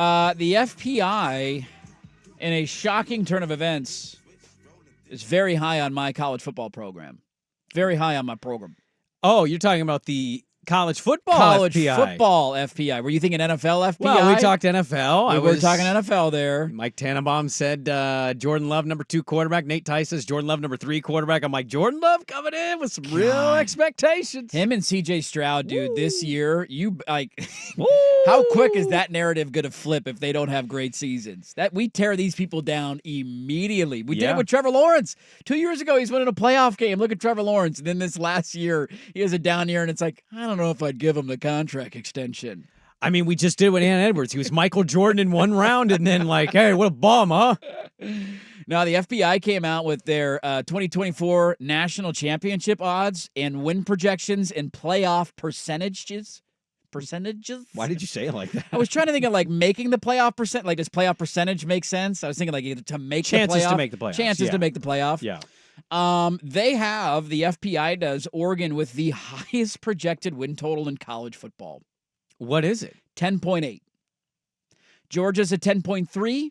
The FPI, in a shocking turn of events, is very high on my college football program. Very high on my program. Oh, you're talking about the college football FPI. Were you thinking NFL FPI? Well, we talked NFL. We were talking NFL there. Mike Tannenbaum said Jordan Love, number 2 quarterback. Nate Tice says Jordan Love, number 3 quarterback. I'm like, Jordan Love coming in with some real expectations. Him and C.J. Stroud, dude, this year, how quick is that narrative going to flip if they don't have great seasons? That we tear these people down immediately. We did it with Trevor Lawrence. 2 years ago, he's winning a playoff game. Look at Trevor Lawrence. And then this last year, he has a down year, and it's like, I don't know if I'd give him the contract extension. I mean, we just did with Ann Edwards. He was Michael Jordan in one round, and then hey, what a bum, huh? Now, the FBI came out with their 2024 national championship odds and win projections and playoff percentages. Why did you say it like that? I was trying to think of making the playoff percent. Does playoff percentage make sense? I was thinking to make chances the playoff. To make the playoff. Chances to make the playoff. Yeah. They have, the FPI does, Oregon with the highest projected win total in college football. What is it? 10.8. Georgia's a 10.3.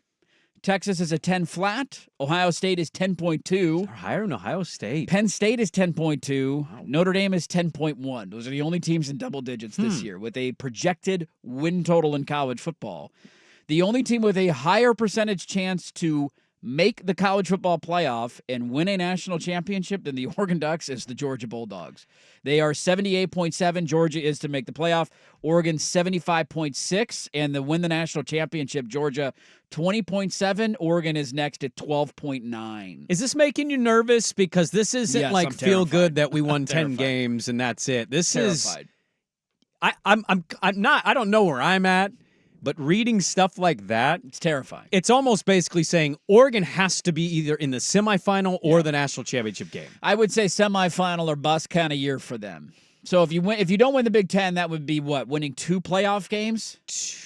Texas is a 10 flat. Ohio State is 10.2. Higher than Ohio State. Penn State is 10.2. Wow. Notre Dame is 10.1. Those are the only teams in double digits this year with a projected win total in college football. The only team with a higher percentage chance to make the college football playoff and win a national championship than the Oregon Ducks is the Georgia Bulldogs. They are 78.7. Georgia is to make the playoff. Oregon 75.6. And to win the national championship, Georgia 20.7. Oregon is next at 12.9. Is this making you nervous? Because this isn't feel good that we won 10 games and that's it. This terrified. I'm not, I don't know where I'm at. But reading stuff like that, it's terrifying. It's almost basically saying Oregon has to be either in the semifinal or the national championship game. I would say semifinal or bust kind of year for them. So if you don't win the Big Ten, that would be what? Winning 2 playoff games?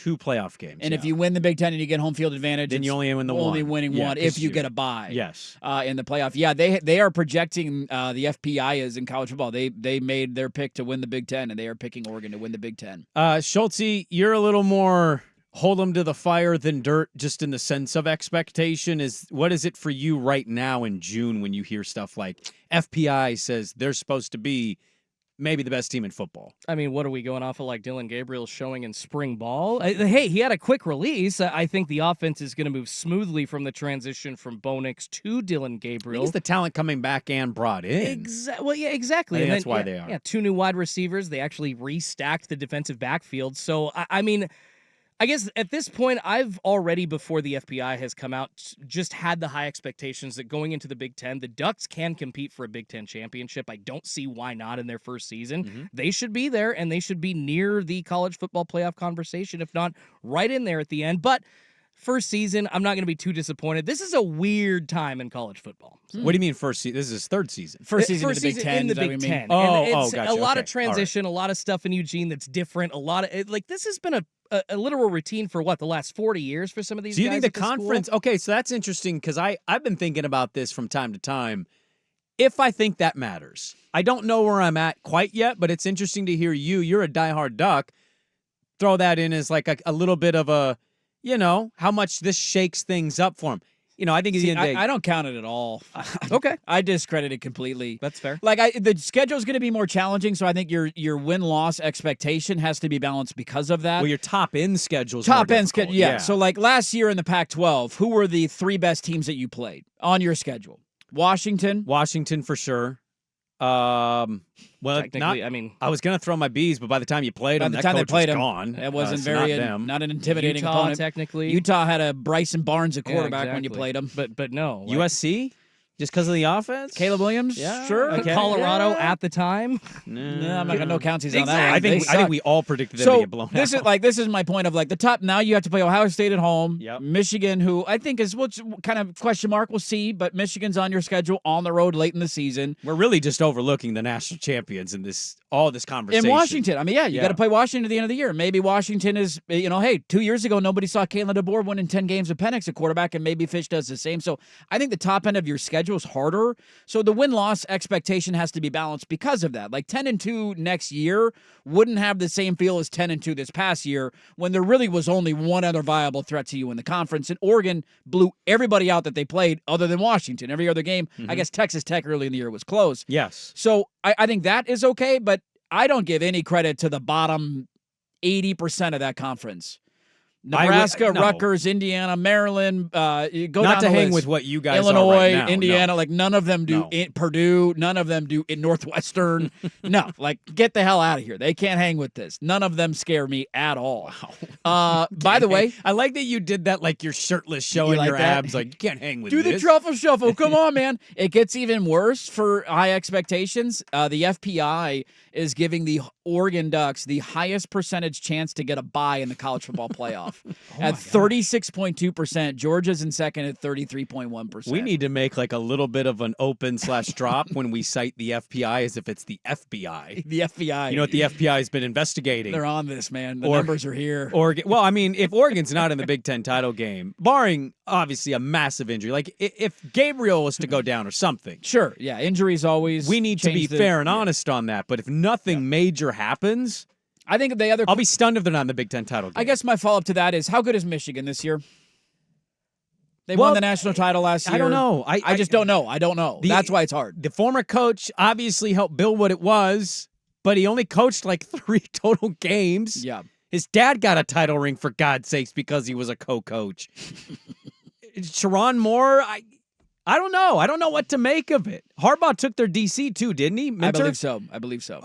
2 playoff games. And if you win the Big Ten and you get home field advantage, then you only win the one. Only winning one if you get a bye. Yes. In the playoff. Yeah, they are projecting the FPI is in college football. They made their pick to win the Big Ten, and they are picking Oregon to win the Big Ten. Schultze, you're a little more hold them to the fire than dirt, just in the sense of expectation. What is it for you right now in June when you hear stuff like FPI says they're supposed to be maybe the best team in football? I mean, what are we going off of, Dylan Gabriel's showing in spring ball? Hey, he had a quick release. I think the offense is going to move smoothly from the transition from Bo Nix to Dylan Gabriel. He's the talent coming back and brought in. Exactly. I think that's why they are. Yeah, 2 new wide receivers. They actually restacked the defensive backfield. So, I mean, I guess at this point, I've already, before the FPI has come out, just had the high expectations that going into the Big Ten, the Ducks can compete for a Big Ten championship. I don't see why not in their first season. Mm-hmm. They should be there, and they should be near the college football playoff conversation, if not right in there at the end. But first season, I'm not going to be too disappointed. This is a weird time in college football. What do you mean first season? This is his 3rd season. First season in the Big Ten. In the Big Ten. Gotcha. A lot of transition, a lot of stuff in Eugene that's different. A lot of this has been a literal routine for the last 40 years for some of these guys. Do you think the conference? School? Okay, so that's interesting because I've been thinking about this from time to time. If I think that matters, I don't know where I'm at quite yet, but it's interesting to hear you. You're a diehard Duck. Throw that in as like a little bit of a, how much this shakes things up for him. I think I don't count it at all. Okay. I discredit it completely. That's fair. The schedule is going to be more challenging, so I think your win-loss expectation has to be balanced because of that. Well, your top-end schedule is top-end schedule, yeah. So, last year in the Pac-12, who were the 3 best teams that you played on your schedule? Washington for sure. Technically, I was going to throw my B's, but by the time you played them, that coach was gone. It wasn't not an intimidating Utah, opponent. Technically, Utah had a Bryson Barnes at quarterback when you played them. But no. USC? Just because of the offense? Caleb Williams? Yeah. Sure. Okay. Colorado at the time? No, I'm not going to no counties on that one. I think we all predicted them to get blown out. This is my point of the top. Now you have to play Ohio State at home. Yep. Michigan, who I think is kind of question mark. We'll see. But Michigan's on your schedule on the road late in the season. We're really just overlooking the national champions in all this conversation. In Washington. I mean, you got to play Washington at the end of the year. Maybe Washington is, hey, 2 years ago, nobody saw Kalen DeBoer winning 10 games with Penix at quarterback, and maybe Fish does the same. So I think the top end of your schedule schedule's harder. So the win-loss expectation has to be balanced because of that. Like 10-2 next year wouldn't have the same feel as 10-2 this past year when there really was only one other viable threat to you in the conference. And Oregon blew everybody out that they played other than Washington. Every other game, I guess Texas Tech early in the year was close. Yes. So I think that is okay, but I don't give any credit to the bottom 80% of that conference. Nebraska, no. Rutgers, Indiana, Maryland, you go Not down to the hang list. with what you guys Illinois, are right now. Indiana, No. like none of them do Purdue, none of them do Northwestern. No, like get the hell out of here. They can't hang with this. None of them scare me at all. Wow. By the way, I like that you did that like you're shirtless, showing like your that? abs. Like, you can't hang with do this. the truffle shuffle. Come on, man. It gets even worse for high expectations. The FPI is giving the Oregon Ducks the highest percentage chance to get a bye in the college football playoff at 36.2%. Georgia's in second at 33.1%. We need to make like a little bit of an open/drop when we cite the FPI as if it's the FBI. The FBI. You know what the FBI has been investigating? They're on this, man. The numbers are here. Oregon. Well, I mean, if Oregon's not in the Big Ten title game, barring obviously a massive injury, like if Gabriel was to go down or something. Sure, yeah. Injuries always. We need to be fair and honest on that. But if nothing major happens, I think the other. I'll be stunned if they're not in the Big Ten title game. I guess my follow-up to that is, how good is Michigan this year? They won the national title last year. I don't know. I just don't know. I don't know. That's why it's hard. The former coach obviously helped build what it was, but he only coached like 3 total games. Yeah. His dad got a title ring, for God's sakes, because he was a co-coach. Sharon Moore, I don't know. I don't know what to make of it. Harbaugh took their DC too, didn't he? Minter? I believe so.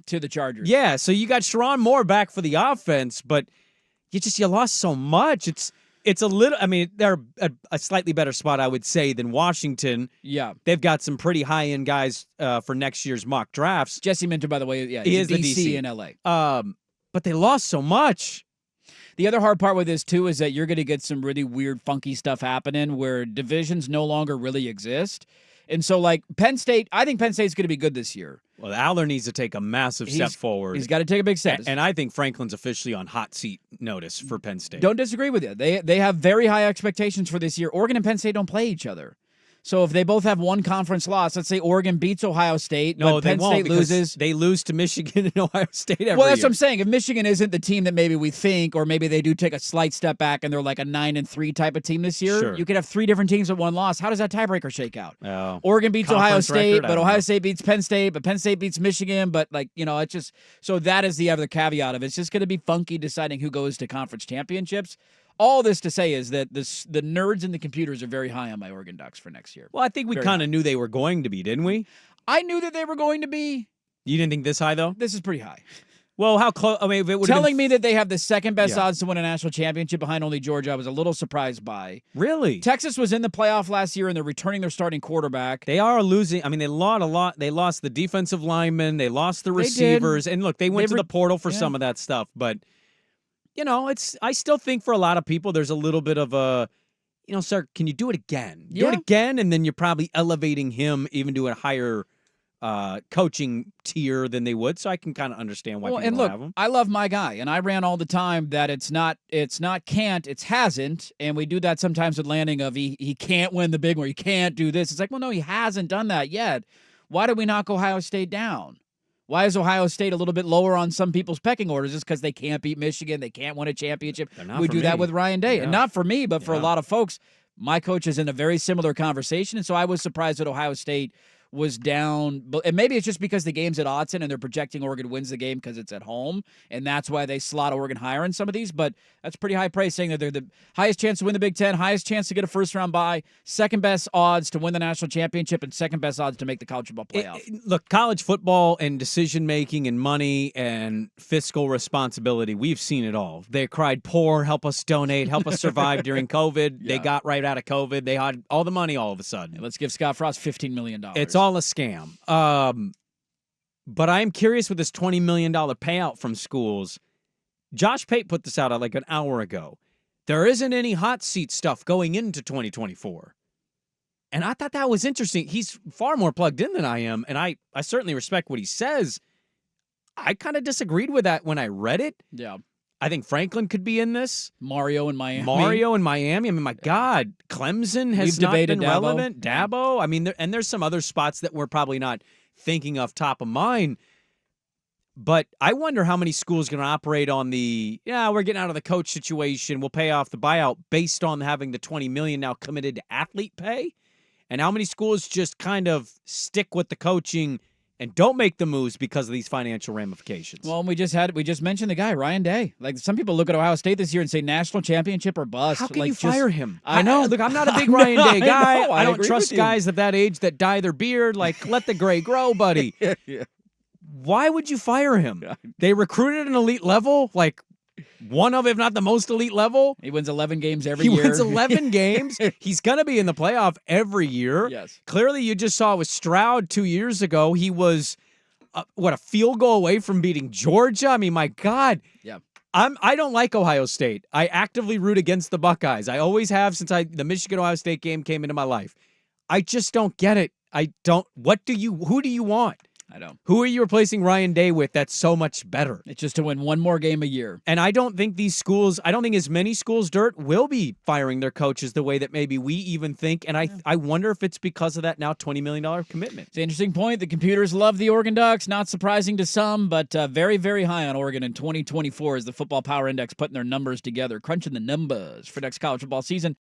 To the Chargers. Yeah, so you got Sharon Moore back for the offense, but you lost so much. It's a little. I mean, they're a slightly better spot, I would say, than Washington. Yeah, they've got some pretty high end guys for next year's mock drafts. Jesse Minter, by the way, he is the DC in LA. But they lost so much. The other hard part with this, too, is that you're going to get some really weird, funky stuff happening where divisions no longer really exist. And so, like, Penn State, I think Penn State's going to be good this year. Well, Aller needs to take a massive step forward. He's got to take a big step. And I think Franklin's officially on hot seat notice for Penn State. Don't disagree with you. They have very high expectations for this year. Oregon and Penn State don't play each other. So if they both have one conference loss, let's say Oregon beats Ohio State, but Penn State loses. They lose to Michigan and Ohio State every year. Well, that's what I'm saying. If Michigan isn't the team that maybe we think, or maybe they do take a slight step back and they're like a 9-3 type of team this year, you could have 3 different teams with one loss. How does that tiebreaker shake out? Oregon beats Ohio State, but Ohio State beats Penn State, but Penn State beats Michigan, but it's just, so that is the other caveat of it. It's just going to be funky deciding who goes to conference championships. All this to say is that the nerds and the computers are very high on my Oregon Ducks for next year. Well, I think we kind of knew they were going to be, didn't we? I knew that they were going to be. You didn't think this high, though? This is pretty high. Well, how close? I mean, if it would telling me that they have the second best odds to win a national championship behind only Georgia, I was a little surprised by. Really? Texas was in the playoff last year, and they're returning their starting quarterback. They are losing. I mean, they lost a lot. They lost the defensive linemen. They lost the receivers. And look, they went to the portal for some of that stuff, but. I still think for a lot of people, there's a little bit of a, sir, can you do it again? Do it again, and then you're probably elevating him even to a higher coaching tier than they would. So I can kind of understand why people have him. I love my guy, and I ran all the time that it's not can't, it's hasn't, and we do that sometimes with Landing of he can't win the big one, he can't do this. It's like, well, no, he hasn't done that yet. Why did we knock Ohio State down? Why is Ohio State a little bit lower on some people's pecking orders? Just because they can't beat Michigan, they can't win a championship. We do that with Ryan Day. And not for me, but for a lot of folks. My coach is in a very similar conversation, and so I was surprised that Ohio State was down. And maybe it's just because the game's at Autzen and they're projecting Oregon wins the game because it's at home, and that's why they slot Oregon higher in some of these. But that's pretty high praise, saying that they're the highest chance to win the Big Ten, highest chance to get a first-round bye, second best odds to win the national championship, and second best odds to make the college football playoff. Look, college football and decision-making and money and fiscal responsibility, we've seen it all. They cried, poor, help us donate, help us survive during COVID. They got right out of COVID. They had all the money all of a sudden. Let's give Scott Frost $15 million. It's all a scam. But I'm curious with this $20 million payout from schools. Josh Pate put this out like an hour ago. There isn't any hot seat stuff going into 2024. And I thought that was interesting. He's far more plugged in than I am, and I certainly respect what he says. I kind of disagreed with that when I read it. Yeah. I think Franklin could be in this. Mario in Miami. Mario in Miami. I mean, my God, Clemson has We've not debated been Dabo. relevant. Dabo. I mean, there's some other spots that we're probably not thinking of top of mind. But I wonder how many schools are going to operate on we're getting out of the coach situation. We'll pay off the buyout based on having the $20 million now committed to athlete pay. And how many schools just kind of stick with the coaching and don't make the moves because of these financial ramifications. Well, we just mentioned the guy, Ryan Day. Like, some people look at Ohio State this year and say national championship or bust. How can like, you fire him? I know. Look, I'm not a big Ryan Day guy. I don't agree trust with you. guys of that age that dye their beard. Like, let the gray grow, buddy. Yeah. Why would you fire him? They recruited an elite level, like one of, if not the most elite level. He wins 11 games every He year. wins 11 games. He's going to be in the playoff every year. Yes. Clearly, you just saw with Stroud 2 years ago, he was, a field goal away from beating Georgia? I mean, my God. Yeah. I don't like Ohio State. I actively root against the Buckeyes. I always have since the Michigan-Ohio State game came into my life. I just don't get it. Who do you want? I don't. Who are you replacing Ryan Day with that's so much better? It's just to win one more game a year. And I don't think as many schools, Dirt, will be firing their coaches the way that maybe we even think. And I wonder if it's because of that now $20 million commitment. It's an interesting point. The computers love the Oregon Ducks. Not surprising to some, but very, very high on Oregon in 2024 as the Football Power Index putting their numbers together, crunching the numbers for next college football season.